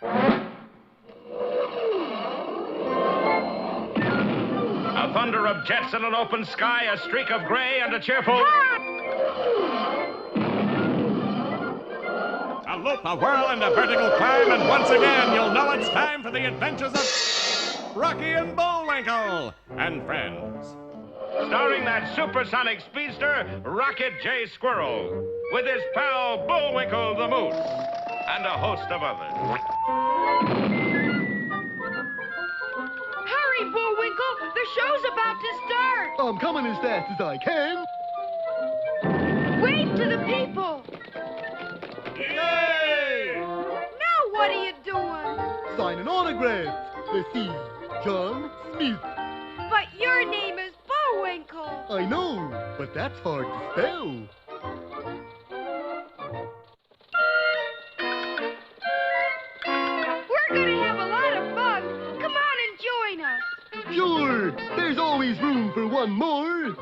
A thunder of jets in an open sky, a streak of gray, and a cheerful... A loop, a whirl, and a vertical climb, and once again you'll know it's time for the adventures of Rocky and Bullwinkle and friends. Starring that supersonic speedster, Rocket J. Squirrel, with his pal Bullwinkle the Moose, and a host of others. Hurry, Bullwinkle! The show's about to start! I'm coming as fast as I can. Wave to the people! Yay! Now what are you doing? Signing autographs. Let's see. John Smith. But your name is Bullwinkle. I know, but that's hard to spell. We're gonna have a lot of fun. Come on and join us. Sure, there's always room for one more.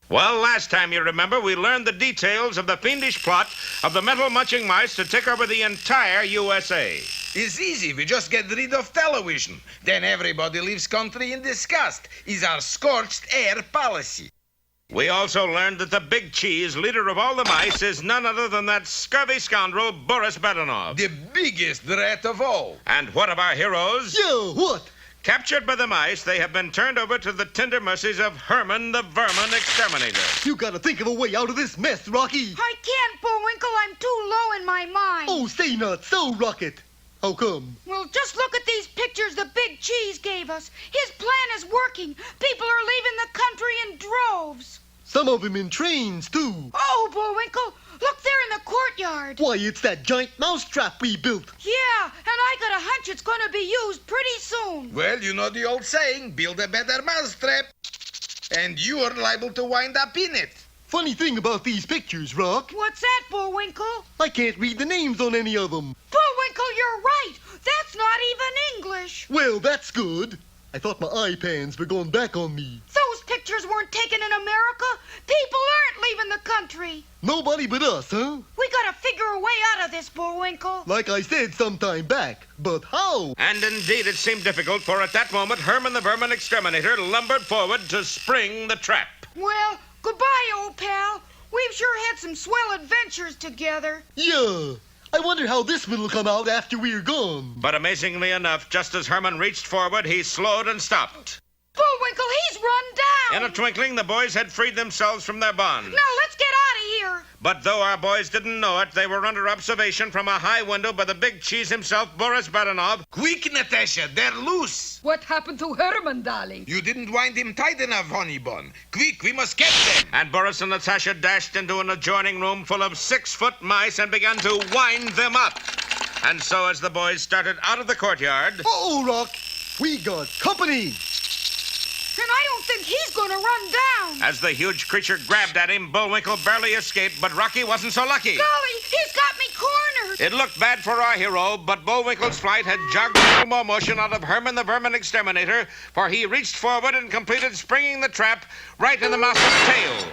Well, last time, you remember, we learned the details of the fiendish plot of the Metal-Munching mice to take over the entire USA. It's easy. We just get rid of television. Then everybody leaves country in disgust. Is our scorched air policy. We also learned that the big cheese, leader of all the mice, is none other than that scurvy scoundrel, Boris Badenov. The biggest threat of all. And what of our heroes? Yeah, what? Captured by the mice, they have been turned over to the tender mercies of Herman the Vermin Exterminator. You gotta think of a way out of this mess, Rocky. I can't, Bullwinkle. I'm too low in my mind. Oh, say not so, Rocket. How come? Well, just look at these pictures the big cheese gave us. His plan is working. People are leaving the country in droves. Some of them in trains, too. Oh, Bullwinkle, look there in the courtyard. Why, it's that giant mousetrap we built. Yeah, and I got a hunch it's going to be used pretty soon. Well, you know the old saying, build a better mousetrap. And you are liable to wind up in it. Funny thing about these pictures, Rock. What's that, Bullwinkle? I can't read the names on any of them. Bullwinkle, you're right. That's not even English. Well, that's good. I thought my eye pans were going back on me. Those pictures weren't taken in America. People aren't leaving the country. Nobody but us, huh? We gotta figure a way out of this, Bullwinkle. Like I said some time back. But how? And indeed, it seemed difficult, for at that moment, Herman the Vermin Exterminator lumbered forward to spring the trap. Well, goodbye, old pal. We've sure had some swell adventures together. Yeah. I wonder how this one will come out after we're gone. But amazingly enough, just as Herman reached forward, he slowed and stopped. Bullwinkle, he's run down. In a twinkling, the boys had freed themselves from their bonds. Now let's get out of here. But though our boys didn't know it, they were under observation from a high window by the big cheese himself, Boris Badenov. Quick, Natasha, they're loose. What happened to Herman, darling? You didn't wind him tight enough, honey bun. Quick, we must catch them. And Boris and Natasha dashed into an adjoining room full of 6-foot mice and began to wind them up. And so as the boys started out of the courtyard... Uh-oh, Rock. We got company. And I don't think he's gonna run down. As the huge creature grabbed at him, Bullwinkle barely escaped, but Rocky wasn't so lucky. Golly, he's got me cornered. It looked bad for our hero, but Bullwinkle's flight had jogged a little more motion out of Herman the Vermin Exterminator, for he reached forward and completed springing the trap right in the mouse's tail.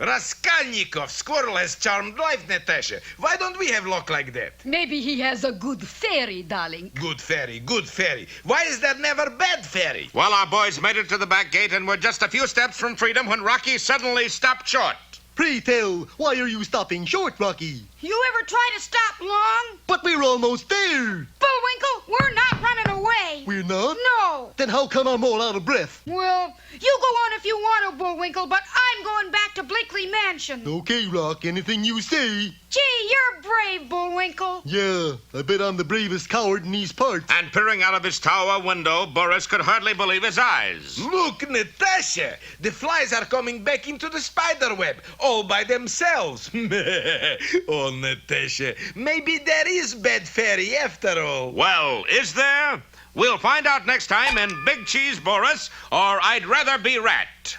Raskolnikov, Squirrel has charmed life, Natasha. Why don't we have luck like that? Maybe he has a good fairy, darling. Good fairy, good fairy. Why is there never bad fairy? Well, our boys made it to the back gate and were just a few steps from freedom when Rocky suddenly stopped short. Pray tell, why are you stopping short, Rocky? You ever try to stop long? But we're almost there. Bullwinkle, Bullwinkle, we're not running away. We're not? No. Then how come I'm all out of breath? Well, you go on if you want to, Bullwinkle, but I'm going back to Blinkley Mansion. Okay, Rock, anything you say. Gee, you're brave, Bullwinkle. Yeah, I bet I'm the bravest coward in these parts. And peering out of his tower window, Boris could hardly believe his eyes. Look, Natasha, the flies are coming back into the spider web all by themselves. Oh, Natasha, maybe there is bad fairy after all. Well, is there? We'll find out next time in Big Cheese Boris, or I'd Rather Be Rat.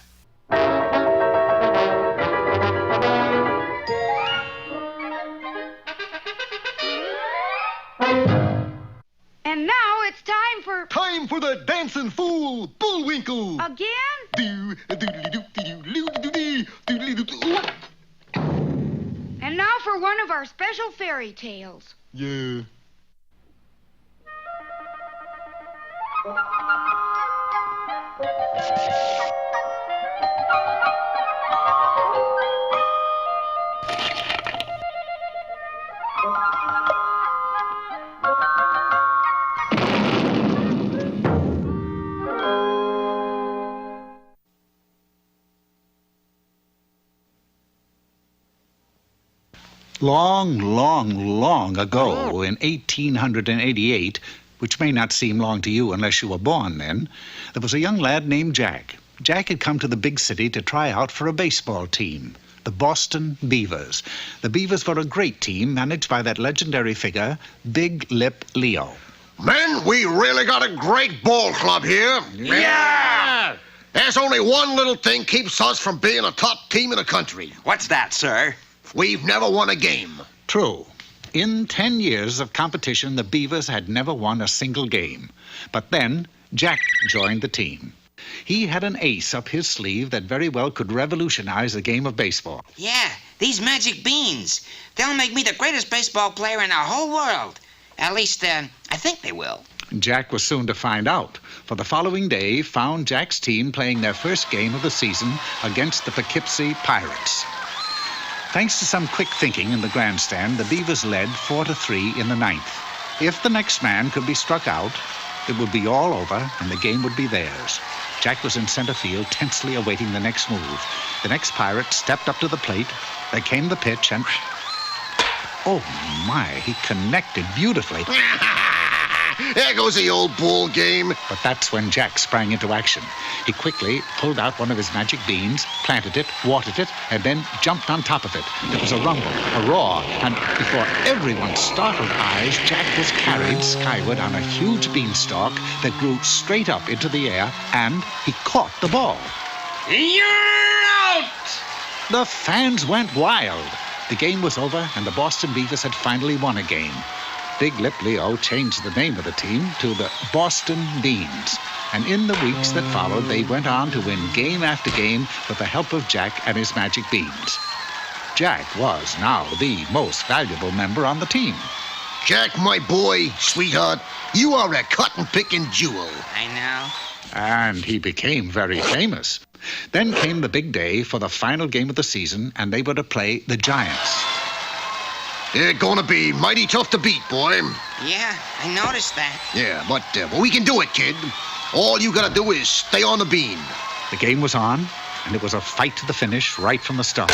And now it's time for... Time for the dancing fool, Bullwinkle. Again? And now for one of our special fairy tales. Yeah. Long, long, long ago, in 1888, which may not seem long to you unless you were born then, there was a young lad named Jack. Jack had come to the big city to try out for a baseball team, the Boston Beavers. The Beavers were a great team managed by that legendary figure, Big Lip Leo. Men, we really got a great ball club here. Yeah! There's only one little thing keeps us from being a top team in the country. What's that, sir? We've never won a game. True. In 10 years of competition, the Beavers had never won a single game. But then, Jack joined the team. He had an ace up his sleeve that very well could revolutionize the game of baseball. Yeah, these magic beans. They'll make me the greatest baseball player in the whole world. At least, I think they will. Jack was soon to find out, for the following day found Jack's team playing their first game of the season against the Poughkeepsie Pirates. Thanks to some quick thinking in the grandstand, the Beavers led 4-3 in the ninth. If the next man could be struck out, it would be all over and the game would be theirs. Jack was in center field, tensely awaiting the next move. The next Pirate stepped up to the plate. There came the pitch and... Oh, my, he connected beautifully. There goes the old bull game. But that's when Jack sprang into action. He quickly pulled out one of his magic beans, planted it, watered it, and then jumped on top of it. There was a rumble, a roar, and before everyone's startled eyes, Jack was carried skyward on a huge beanstalk that grew straight up into the air, and he caught the ball. You're out! The fans went wild. The game was over, and the Boston Beavers had finally won a game. Big Lip Leo changed the name of the team to the Boston Beans. And in the weeks that followed, they went on to win game after game with the help of Jack and his magic beans. Jack was now the most valuable member on the team. Jack, my boy, sweetheart, you are a cotton-picking jewel. I know. And he became very famous. Then came the big day for the final game of the season, and they were to play the Giants. They're gonna be mighty tough to beat, boy. Yeah, I noticed that. Yeah, but we can do it, kid. All you gotta do is stay on the bean. The game was on, and it was a fight to the finish right from the start.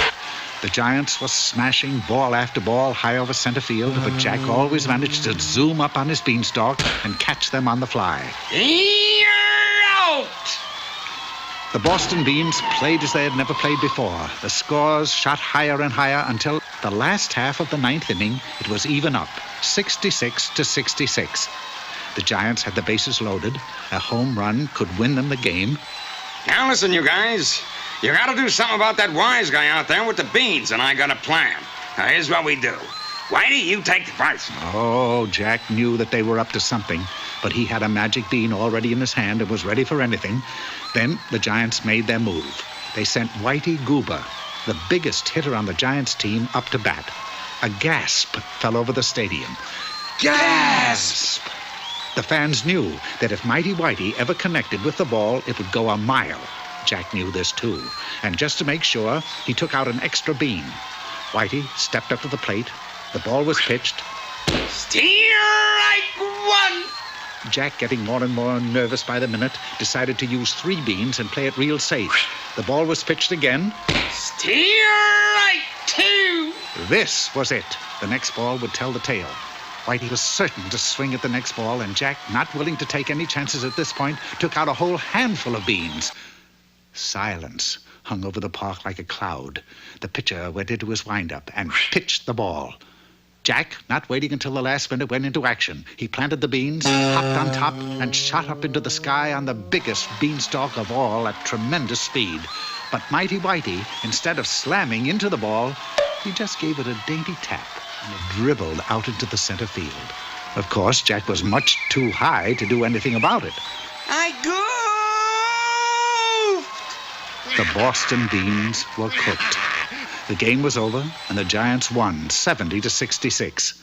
The Giants were smashing ball after ball high over center field, but Jack always managed to zoom up on his beanstalk and catch them on the fly. You're out! The Boston Beans played as they had never played before. The scores shot higher and higher until the last half of the ninth inning, it was even up, 66-66. The Giants had the bases loaded. A home run could win them the game. Now listen, you guys. You gotta do something about that wise guy out there with the beans, and I got a plan. Now here's what we do. Whitey, you take the first. Oh, Jack knew that they were up to something, but he had a magic bean already in his hand and was ready for anything. Then the Giants made their move. They sent Whitey Goober, the biggest hitter on the Giants team, up to bat. A gasp fell over the stadium. Gasp! The fans knew that if Mighty Whitey ever connected with the ball, it would go a mile. Jack knew this too, and just to make sure, he took out an extra bean. Whitey stepped up to the plate. The ball was pitched. Strike one! Jack, getting more and more nervous by the minute, decided to use 3 beans and play it real safe. The ball was pitched again. Strike two! This was it. The next ball would tell the tale. Whitey was certain to swing at the next ball, and Jack, not willing to take any chances at this point, took out a whole handful of beans. Silence hung over the park like a cloud. The pitcher went into his windup and pitched the ball. Jack, not waiting until the last minute, went into action. He planted the beans, hopped on top, and shot up into the sky on the biggest beanstalk of all at tremendous speed. But Mighty Whitey, instead of slamming into the ball, he just gave it a dainty tap, and it dribbled out into the center field. Of course, Jack was much too high to do anything about it. I goofed! The Boston beans were cooked. The game was over, and the Giants won 70-66.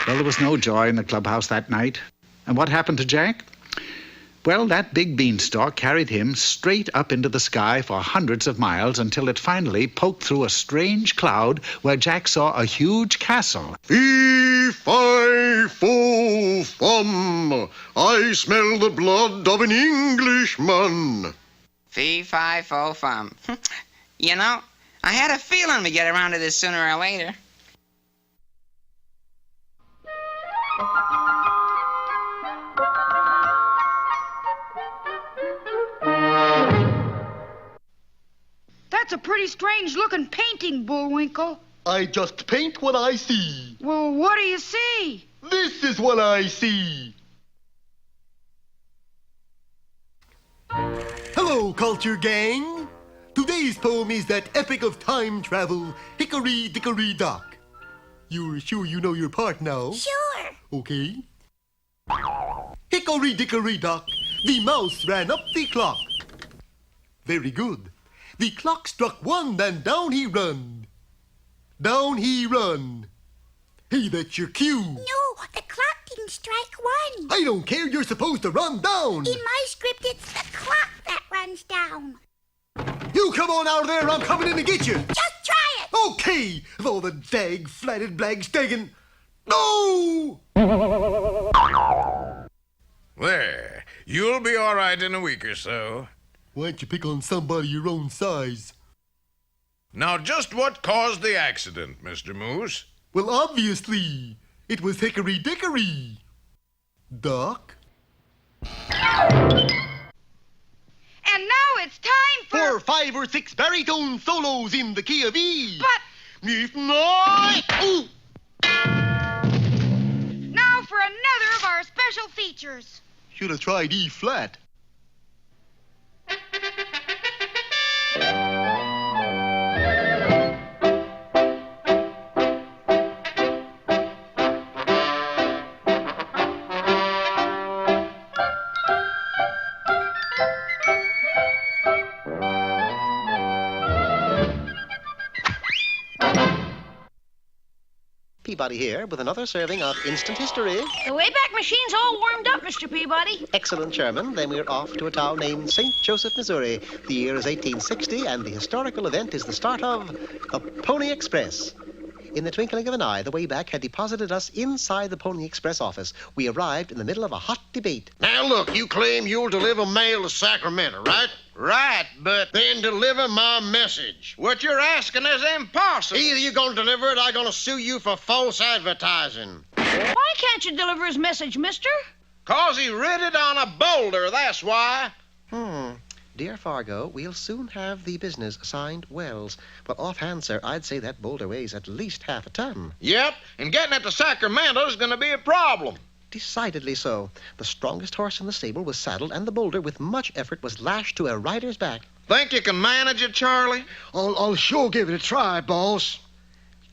Well, there was no joy in the clubhouse that night. And what happened to Jack? Well, that big beanstalk carried him straight up into the sky for hundreds of miles until it finally poked through a strange cloud where Jack saw a huge castle. Fee-fi-fo-fum. I smell the blood of an Englishman. Fee-fi-fo-fum. You know, I had a feeling we'd get around to this sooner or later. That's a pretty strange-looking painting, Bullwinkle. I just paint what I see. Well, what do you see? This is what I see. Hello, Culture Gang. Today's poem is that epic of time travel, Hickory Dickory Dock. You're sure you know your part now? Sure. Okay. Hickory Dickory Dock, the mouse ran up the clock. Very good. The clock struck 1 and down he run. Down he run. Hey, that's your cue. No, the clock didn't strike 1. I don't care, you're supposed to run down. In my script, it's the clock that runs down. You come on out of there, I'm coming in to get you. Just try it. Okay, with all the dag-flatted blag-staggin'. No! There. You'll be all right in a week or so. Why don't you pick on somebody your own size? Now, just what caused the accident, Mr. Moose? Well, obviously, it was Hickory Dickory. Doc? And now it's time for... 5 or 6 baritone solos in the key of E. But... If not... Ooh. Now for another of our special features. Should have tried E flat. Peabody here with another serving of instant history. The Wayback Machine's all warmed up, Mr. Peabody. Excellent, Chairman. Then we're off to a town named St. Joseph, Missouri. The year is 1860, and the historical event is the start of the Pony Express. In the twinkling of an eye, the Wayback had deposited us inside the Pony Express office. We arrived in the middle of a hot debate. Now, look, you claim you'll deliver mail to Sacramento, right? Right, but... Then deliver my message. What you're asking is impossible. Either you're going to deliver it or I'm going to sue you for false advertising. Why can't you deliver his message, mister? 'Cause he writ it on a boulder, that's why. Dear Fargo, we'll soon have the business assigned Wells. But offhand, sir, I'd say that boulder weighs at least half a ton. Yep, and getting it to Sacramento is going to be a problem. Decidedly so. The strongest horse in the stable was saddled, and the boulder, with much effort, was lashed to a rider's back. Think you can manage it, Charlie? I'll sure give it a try, boss.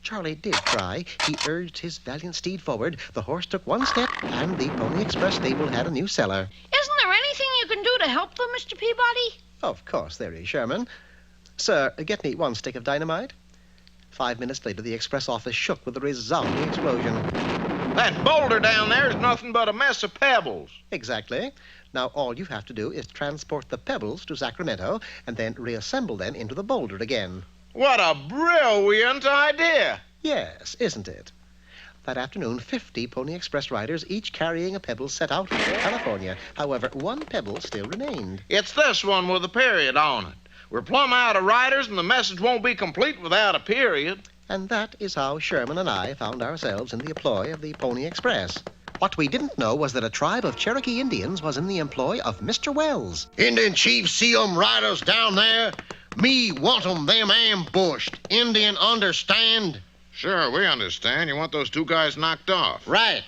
Charlie did try. He urged his valiant steed forward. The horse took one step, and the Pony Express stable had a new seller. Isn't there anything you can do to help them, Mr. Peabody? Of course there is, Sherman. Sir, get me 1 stick of dynamite. 5 minutes later, the express office shook with a resounding explosion. That boulder down there is nothing but a mess of pebbles. Exactly. Now, all you have to do is transport the pebbles to Sacramento and then reassemble them into the boulder again. What a brilliant idea. Yes, isn't it? That afternoon, 50 Pony Express riders, each carrying a pebble, set out for California. However, one pebble still remained. It's this one with a period on it. We're plumb out of riders, and the message won't be complete without a period. And that is how Sherman and I found ourselves in the employ of the Pony Express. What we didn't know was that a tribe of Cherokee Indians was in the employ of Mr. Wells. Indian chief see 'em riders down there? Me want 'em them ambushed. Indian understand? Sure, we understand. You want those two guys knocked off. Right.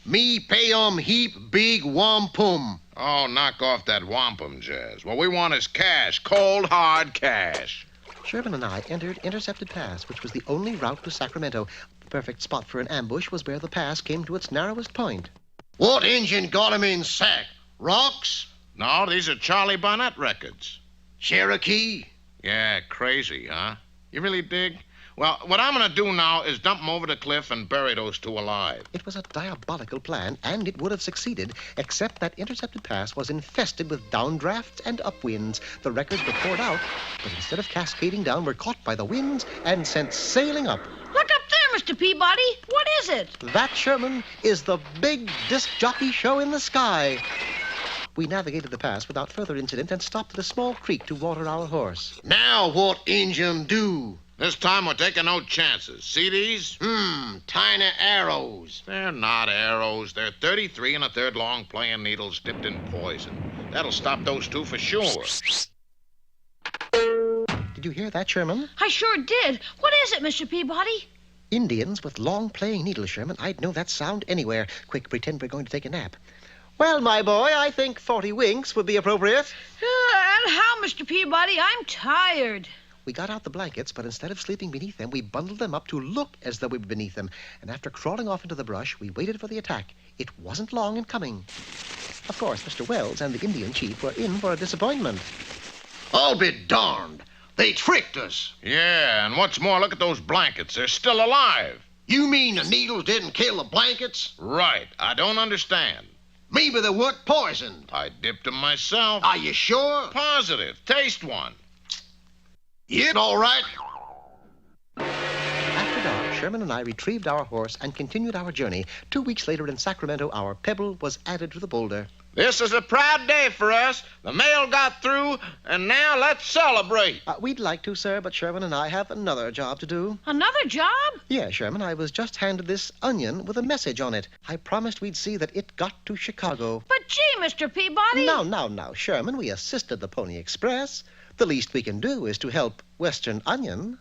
Me pay 'em heap big wampum. Oh, knock off that wampum, Jazz. What we want is cash. Cold, hard cash. Sherman and I entered Intercepted Pass, which was the only route to Sacramento. The perfect spot for an ambush was where the pass came to its narrowest point. What engine got 'em in sack? Rocks? No, these are Charlie Barnett records. Cherokee? Yeah, crazy, huh? You really dig? Well, what I'm going to do now is dump them over the cliff and bury those two alive. It was a diabolical plan, and it would have succeeded, except that Intercepted Pass was infested with downdrafts and upwinds. The records were poured out, but instead of cascading down, were caught by the winds and sent sailing up. Look up there, Mr. Peabody. What is it? That, Sherman, is the big disc jockey show in the sky. We navigated the pass without further incident and stopped at a small creek to water our horse. Now what engine do? This time we're taking no chances. See these? Tiny arrows. They're not arrows. They're 33 1/3 long playing needles dipped in poison. That'll stop those two for sure. Did you hear that, Sherman? I sure did. What is it, Mr. Peabody? Indians with long playing needles, Sherman. I'd know that sound anywhere. Quick, pretend we're going to take a nap. Well, my boy, I think 40 winks would be appropriate. And how, Mr. Peabody? I'm tired. We got out the blankets, but instead of sleeping beneath them, we bundled them up to look as though we were beneath them. And after crawling off into the brush, we waited for the attack. It wasn't long in coming. Of course, Mr. Wells and the Indian chief were in for a disappointment. I'll be darned. They tricked us. Yeah, and what's more, look at those blankets. They're still alive. You mean the needles didn't kill the blankets? Right. I don't understand. Maybe they weren't poisoned. I dipped them myself. Are you sure? Positive. Taste one. It all right? After dark, Sherman and I retrieved our horse and continued our journey. 2 weeks later in Sacramento, our pebble was added to the boulder. This is a proud day for us. The mail got through, and now let's celebrate. We'd like to, sir, but Sherman and I have another job to do. Another job? Yeah, Sherman, I was just handed this onion with a message on it. I promised we'd see that it got to Chicago. But gee, Mr. Peabody. Now, Sherman, we assisted the Pony Express. The least we can do is to help Western Onion.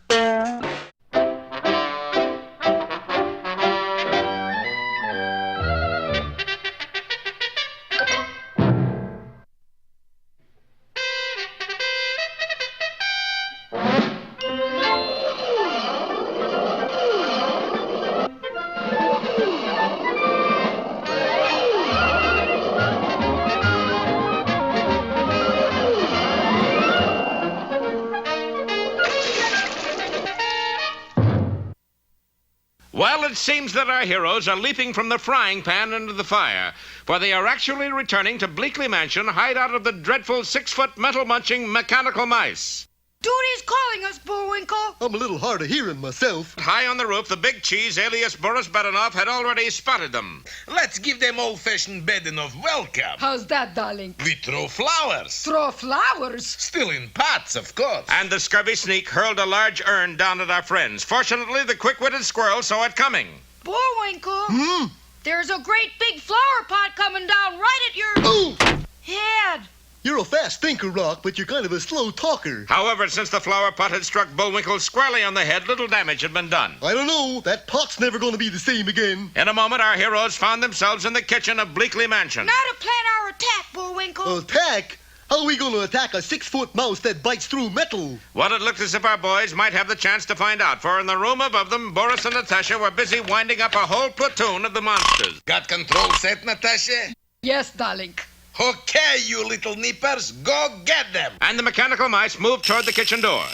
Well, it seems that our heroes are leaping from the frying pan into the fire, for they are actually returning to Bleakley Mansion, hideout of the dreadful 6-foot metal-munching mechanical mice. Duty's calling us, Bullwinkle. I'm a little hard of hearing myself. High on the roof, the big cheese, alias Boris Badenov, had already spotted them. Let's give them old-fashioned Badenov welcome. How's that, darling? We throw flowers. Throw flowers? Still in pots, of course. And the scurvy sneak hurled a large urn down at our friends. Fortunately, the quick-witted squirrel saw it coming. Bullwinkle. There's a great big flower pot coming down right at your head. You're a fast thinker, Rock, but you're kind of a slow talker. However, since the flower pot had struck Bullwinkle squarely on the head, little damage had been done. I don't know. That pot's never going to be the same again. In a moment, our heroes found themselves in the kitchen of Bleakley Mansion. Now to plan our attack, Bullwinkle. Attack? How are we going to attack a 6-foot mouse that bites through metal? Well, it looked as if our boys might have the chance to find out, for in the room above them, Boris and Natasha were busy winding up a whole platoon of the monsters. Got control set, Natasha? Yes, darling. Okay, you little nippers, go get them. And the mechanical mice moved toward the kitchen door.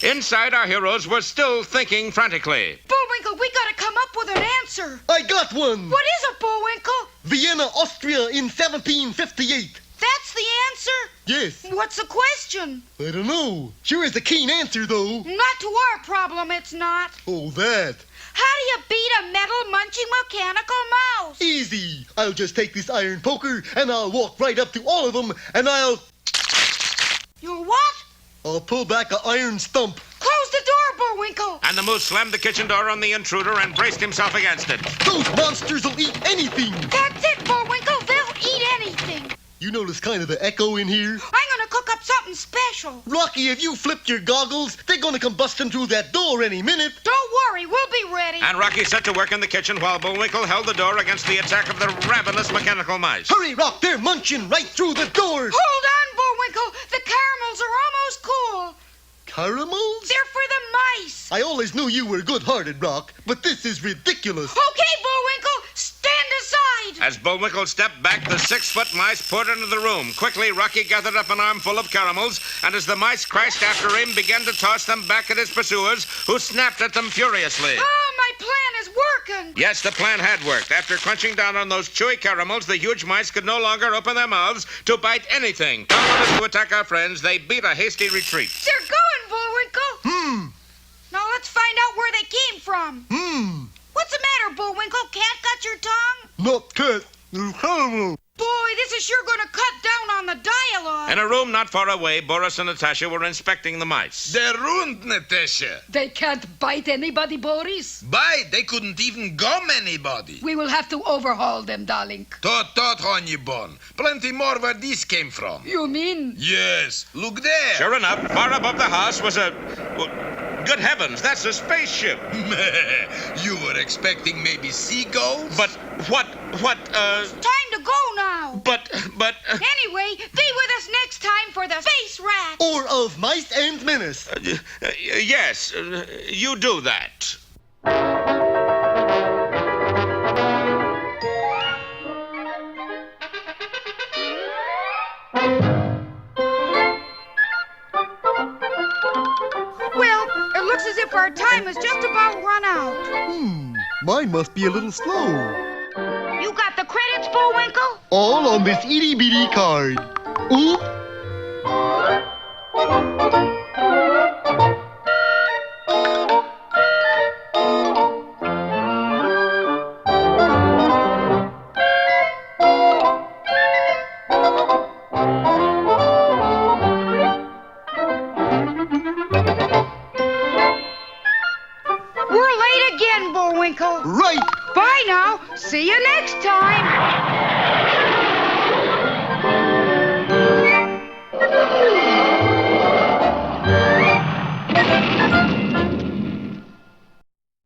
Inside, our heroes were still thinking frantically. Bullwinkle, we gotta come up with an answer. I got one. What is it, Bullwinkle? Vienna, Austria in 1758. That's the answer? Yes. What's the question? I don't know. Sure is a keen answer, though. Not to our problem, it's not. Oh, that. How do you beat a metal-munching mechanical mouse? Easy. I'll just take this iron poker and I'll walk right up to all of them and You what? I'll pull back an iron stump. Close the door, Bullwinkle. And the moose slammed the kitchen door on the intruder and braced himself against it. Those monsters will eat anything. That's it, Bullwinkle. They'll eat anything. You notice kind of the echo in here? I'm gonna cook up something special. Rocky, if you flipped your goggles, they're gonna come busting through that door any minute. Don't worry, we'll be ready. And Rocky set to work in the kitchen while Bullwinkle held the door against the attack of the ravenous mechanical mice. Hurry, Rock, they're munching right through the door. Hold on, Bullwinkle. The caramels are almost cool. Caramels? They're for the mice. I always knew you were good-hearted, Rock, but this is ridiculous. Okay, Bullwinkle, stand aside. As Bullwinkle stepped back, the 6-foot mice poured into the room. Quickly, Rocky gathered up an armful of caramels, and as the mice crashed after him, began to toss them back at his pursuers, who snapped at them furiously. Oh, my plan is working. Yes, the plan had worked. After crunching down on those chewy caramels, the huge mice could no longer open their mouths to bite anything. Powerless to attack our friends, they beat a hasty retreat. They're going, Bullwinkle. Now let's find out where they came from. What's the matter, Bullwinkle? Can't cut your tongue? Not cut. Caramel. Boy, this is sure going to cut down on the dialogue. In a room not far away, Boris and Natasha were inspecting the mice. They're ruined, Natasha. They can't bite anybody, Boris. Bite? They couldn't even gum anybody. We will have to overhaul them, darling. Tot, honey bun. Plenty more where this came from. You mean? Yes. Look there. Sure enough, far above the house was a... Well, good heavens, that's a spaceship. You were expecting maybe seagulls? But what... It's time to go now. But... Anyway, be with us next time for the Space Rat. Or of Mice and Menace. Yes, you do that. Well, it looks as if our time has just about run out. Mine must be a little slow. You got the credits, Bullwinkle? All on this itty-bitty card. Oop. We're late again, Bullwinkle. Right. Bye now. See you next time.